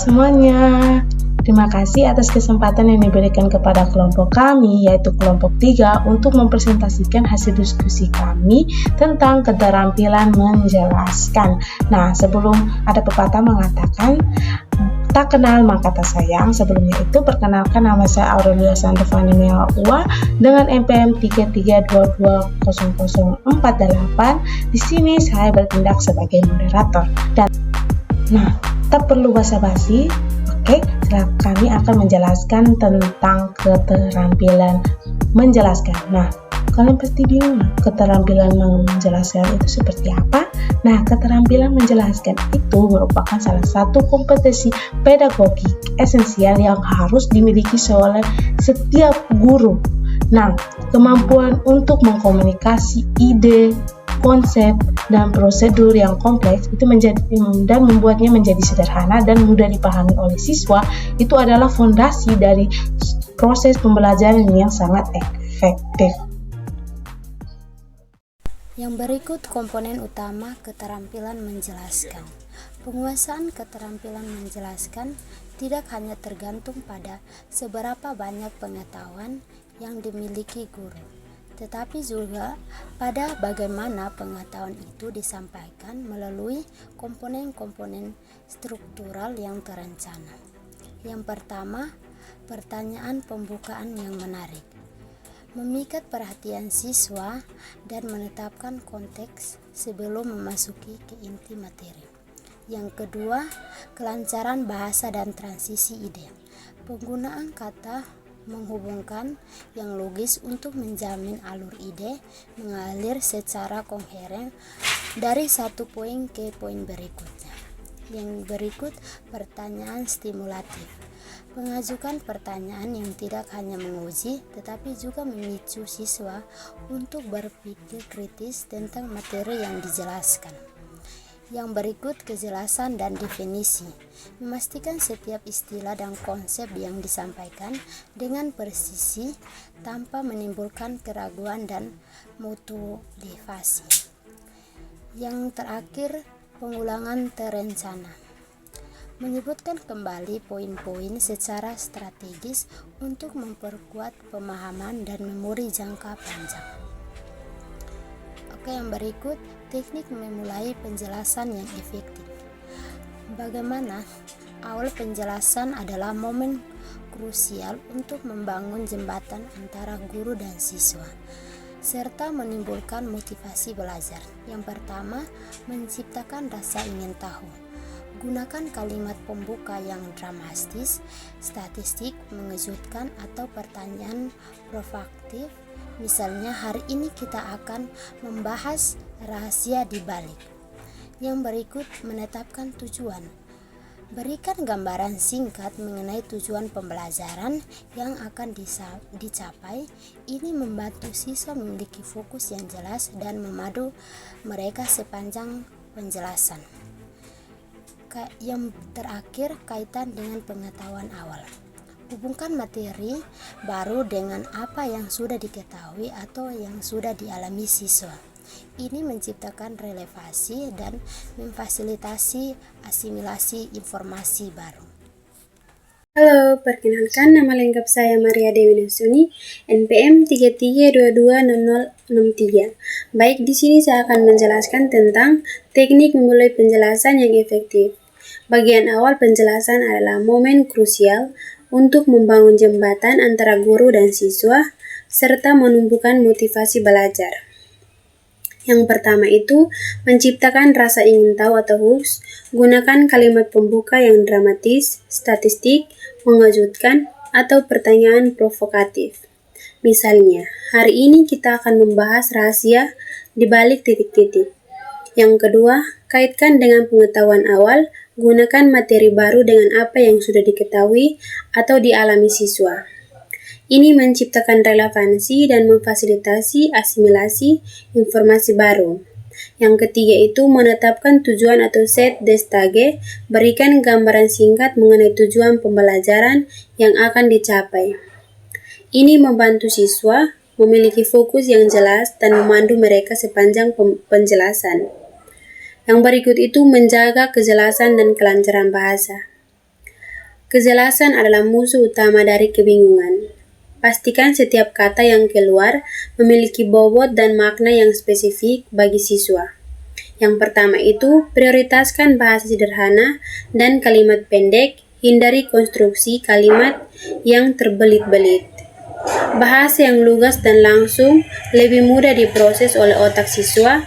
semuanya. Terima kasih atas kesempatan yang diberikan kepada kelompok kami, yaitu kelompok 3, untuk mempresentasikan hasil diskusi kami tentang keterampilan menjelaskan. Nah, sebelum ada pepatah mengatakan, tak kenal maka tak sayang. Sebelumnya itu, perkenalkan, nama saya Aurelia Sandovani Mewa dengan NPM 33220048. Di sini saya bertindak sebagai moderator. Tak perlu basa-basi. Oke, kami akan menjelaskan tentang keterampilan menjelaskan. Nah, kalian pasti bingung, keterampilan menjelaskan itu seperti apa? Nah, keterampilan menjelaskan itu merupakan salah satu kompetensi pedagogik esensial yang harus dimiliki oleh setiap guru. Nah, kemampuan untuk mengkomunikasi ide, konsep, dan prosedur yang kompleks itu dan membuatnya menjadi sederhana dan mudah dipahami oleh siswa itu adalah fondasi dari proses pembelajaran yang sangat efektif. Yang berikut komponen utama keterampilan menjelaskan. Penguasaan keterampilan menjelaskan tidak hanya tergantung pada seberapa banyak pengetahuan yang dimiliki guru, tetapi juga pada bagaimana pengetahuan itu disampaikan melalui komponen-komponen struktural yang terencana. Yang pertama, pertanyaan pembukaan yang menarik, memikat perhatian siswa dan menetapkan konteks sebelum memasuki ke inti materi. Yang kedua, kelancaran bahasa dan transisi ide, penggunaan kata menghubungkan yang logis untuk menjamin alur ide mengalir secara koheren dari satu poin ke poin berikutnya. Yang berikut, pertanyaan stimulatif, mengajukan pertanyaan yang tidak hanya menguji tetapi juga memicu siswa untuk berpikir kritis tentang materi yang dijelaskan. Yang berikut, kejelasan dan definisi, memastikan setiap istilah dan konsep yang disampaikan dengan presisi tanpa menimbulkan keraguan dan motivasi. Yang terakhir, pengulangan terencana, menyebutkan kembali poin-poin secara strategis untuk memperkuat pemahaman dan memori jangka panjang. Oke, yang berikut, teknik memulai penjelasan yang efektif. Bagaimana? Awal penjelasan adalah momen krusial untuk membangun jembatan antara guru dan siswa, serta menimbulkan motivasi belajar. Yang pertama, menciptakan rasa ingin tahu. Gunakan kalimat pembuka yang dramatis, statistik, mengejutkan, atau pertanyaan provokatif. Misalnya, hari ini kita akan membahas rahasia di balik. Yang berikut, menetapkan tujuan. Berikan gambaran singkat mengenai tujuan pembelajaran yang akan dicapai. Ini membantu siswa memiliki fokus yang jelas dan memadu mereka sepanjang penjelasan. Yang terakhir, kaitan dengan pengetahuan awal. Hubungkan materi baru dengan apa yang sudah diketahui atau yang sudah dialami siswa. Ini menciptakan relevansi dan memfasilitasi asimilasi informasi baru. Halo, perkenalkan, nama lengkap saya Maria Dewi Nasuni, NPM 33220063. Baik, di sini saya akan menjelaskan tentang teknik memulai penjelasan yang efektif. Bagian awal penjelasan adalah momen krusial untuk membangun jembatan antara guru dan siswa, serta menumbuhkan motivasi belajar. Yang pertama itu, menciptakan rasa ingin tahu atau hook. Gunakan kalimat pembuka yang dramatis, statistik, mengejutkan, atau pertanyaan provokatif. Misalnya, hari ini kita akan membahas rahasia di balik titik-titik. Yang kedua, kaitkan dengan pengetahuan awal. Gunakan materi baru dengan apa yang sudah diketahui atau dialami siswa. Ini menciptakan relevansi dan memfasilitasi asimilasi informasi baru. Yang ketiga itu menetapkan tujuan atau set the stage. Berikan gambaran singkat mengenai tujuan pembelajaran yang akan dicapai. Ini membantu siswa memiliki fokus yang jelas dan memandu mereka sepanjang penjelasan. Yang berikut itu menjaga kejelasan dan kelancaran bahasa. Kejelasan adalah musuh utama dari kebingungan. Pastikan setiap kata yang keluar memiliki bobot dan makna yang spesifik bagi siswa. Yang pertama itu, prioritaskan bahasa sederhana dan kalimat pendek, hindari konstruksi kalimat yang terbelit-belit. Bahasa yang lugas dan langsung lebih mudah diproses oleh otak siswa,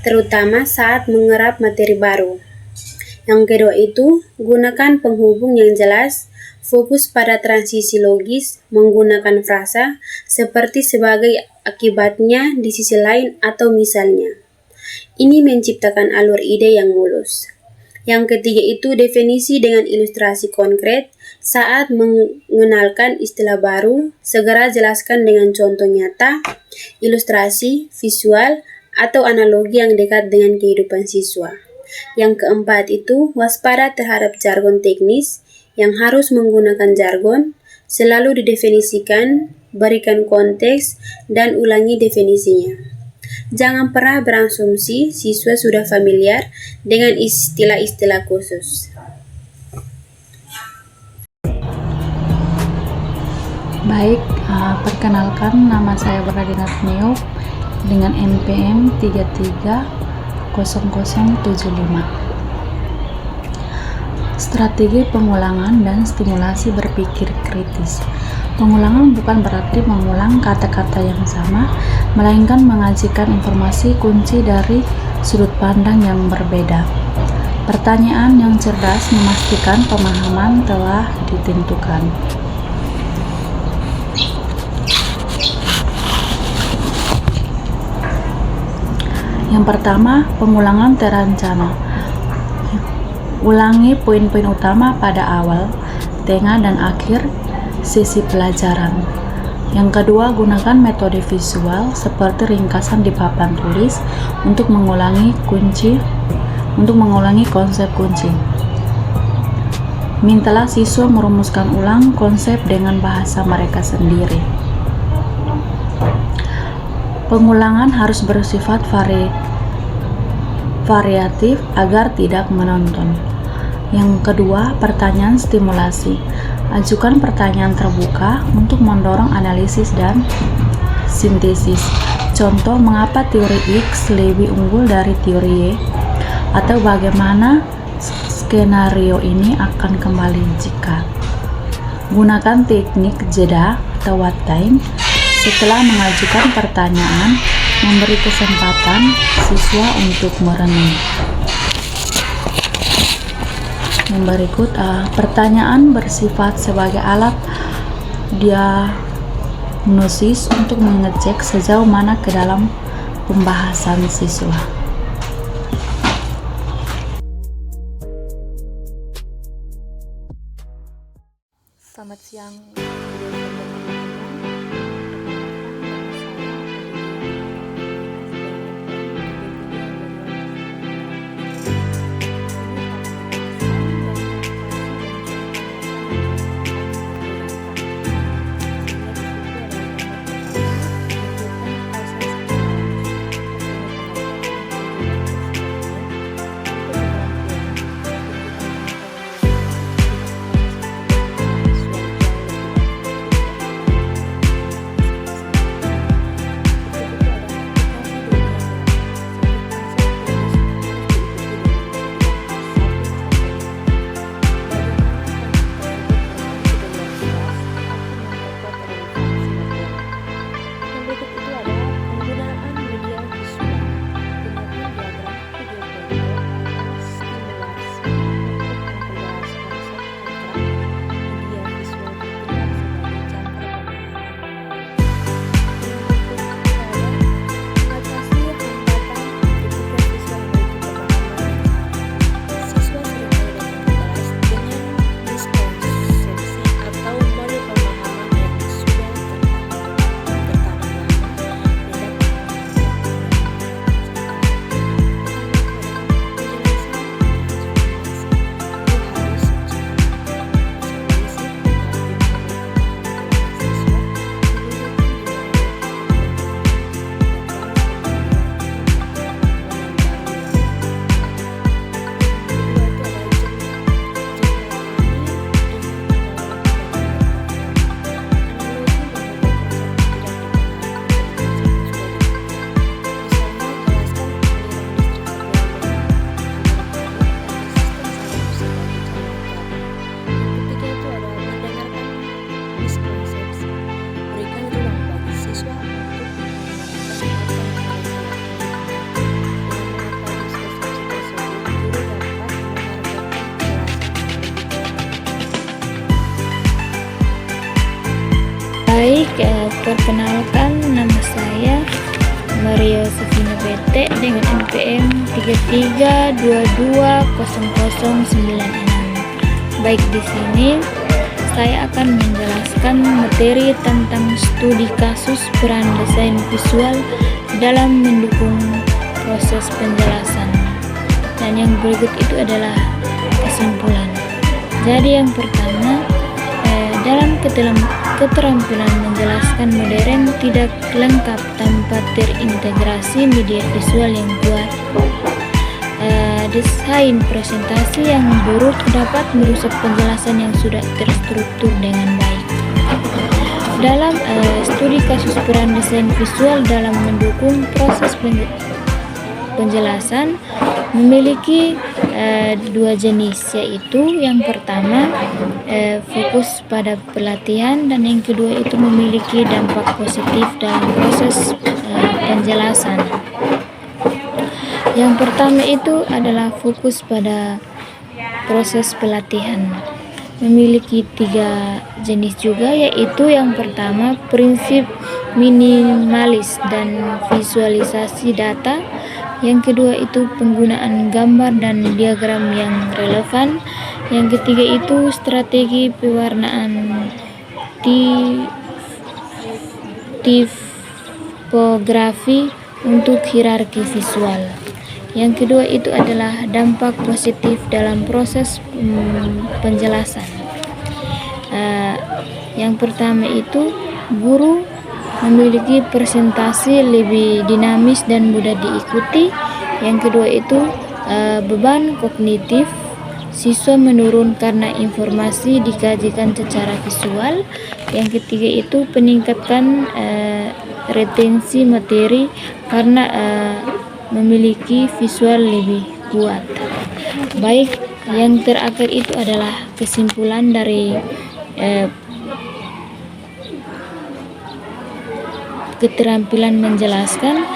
terutama saat mengerap materi baru. Yang kedua itu, gunakan penghubung yang jelas, fokus pada transisi logis, menggunakan frasa seperti sebagai akibatnya di sisi lain atau misalnya. Ini menciptakan alur ide yang mulus. Yang ketiga itu, definisi dengan ilustrasi konkret. Saat mengenalkan istilah baru, segera jelaskan dengan contoh nyata, ilustrasi, visual, atau analogi yang dekat dengan kehidupan siswa. Yang keempat itu, waspada terhadap jargon teknis yang harus menggunakan jargon, selalu didefinisikan, berikan konteks, dan ulangi definisinya. Jangan pernah berasumsi siswa sudah familiar dengan istilah-istilah khusus. Baik, perkenalkan nama saya Bernardina Neo dengan NPM 330075. Strategi pengulangan dan stimulasi berpikir kritis. Pengulangan bukan berarti mengulang kata-kata yang sama, melainkan mengajikan informasi kunci dari sudut pandang yang berbeda. Pertanyaan yang cerdas memastikan pemahaman telah ditentukan. Yang pertama, pengulangan terancana. Ulangi poin-poin utama pada awal, tengah, dan akhir sesi pelajaran. Yang kedua, gunakan metode visual seperti ringkasan di papan tulis untuk mengulangi konsep kunci. Mintalah siswa merumuskan ulang konsep dengan bahasa mereka sendiri. Pengulangan harus bersifat variatif agar tidak menonton. Yang kedua, pertanyaan stimulasi. Ajukan pertanyaan terbuka untuk mendorong analisis dan sintesis. Contoh, mengapa teori X lebih unggul dari teori Y? Atau bagaimana skenario ini akan kembali jika? Gunakan teknik jeda atau what time. Setelah mengajukan pertanyaan, memberi kesempatan siswa untuk merenung. Yang berikut, pertanyaan bersifat sebagai alat diagnosis untuk mengecek sejauh mana ke dalam pembahasan siswa. Selamat siang. Baik, perkenalkan, nama saya Maria Sofina Bete dengan NPM 33220096. Baik, di sini saya akan menjelaskan materi tentang studi kasus peran desain visual dalam mendukung proses penjelasan. Dan yang berikut itu adalah kesimpulan. Jadi yang pertama, dalam keterampilan menjelaskan modern tidak lengkap tanpa terintegrasi media visual yang kuat. Desain presentasi yang buruk dapat merusak penjelasan yang sudah terstruktur dengan baik. Dalam studi kasus peran desain visual dalam mendukung proses penjelasan memiliki dua jenis, yaitu yang pertama fokus pada pelatihan dan yang kedua itu memiliki dampak positif dalam proses penjelasan. Yang pertama itu adalah fokus pada proses pelatihan. Memiliki tiga jenis juga, yaitu yang pertama prinsip minimalis dan visualisasi data. Yang kedua itu penggunaan gambar dan diagram yang relevan. Yang ketiga itu strategi pewarnaan tipografi untuk hierarki visual. Yang kedua itu adalah dampak positif dalam proses penjelasan. Yang pertama itu guru memiliki presentasi lebih dinamis dan mudah diikuti. Yang kedua itu beban kognitif siswa menurun karena informasi dikajikan secara visual. Yang ketiga itu peningkatan retensi materi karena memiliki visual lebih kuat. Baik, yang terakhir itu adalah kesimpulan dari keterampilan menjelaskan.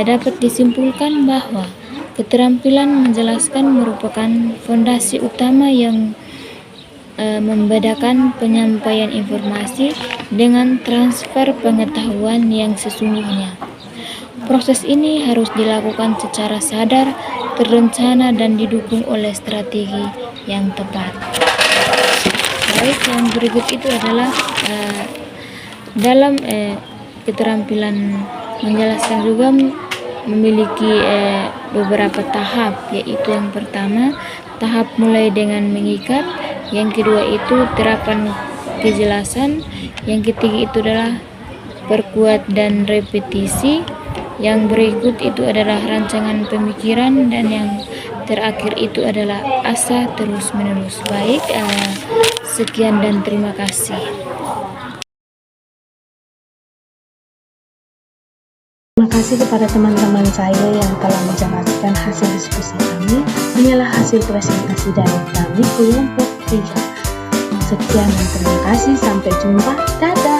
Dapat disimpulkan bahwa keterampilan menjelaskan merupakan fondasi utama yang membedakan penyampaian informasi dengan transfer pengetahuan yang sesungguhnya. Proses ini harus dilakukan secara sadar, terencana, dan didukung oleh strategi yang tepat. Baik, yang berikut itu adalah dalam keterampilan menjelaskan juga memiliki beberapa tahap, yaitu yang pertama tahap mulai dengan mengikat, yang kedua itu terapan kejelasan, yang ketiga itu adalah perkuat dan repetisi, yang berikut itu adalah rancangan pemikiran, dan yang terakhir itu adalah asa terus menerus. Baik, sekian dan terima kasih. Terima kasih kepada teman-teman saya yang telah menjelaskan hasil diskusi kami. Inilah hasil presentasi dari kami kelompok 3. Sekian dan terima kasih. Sampai jumpa. Dadah.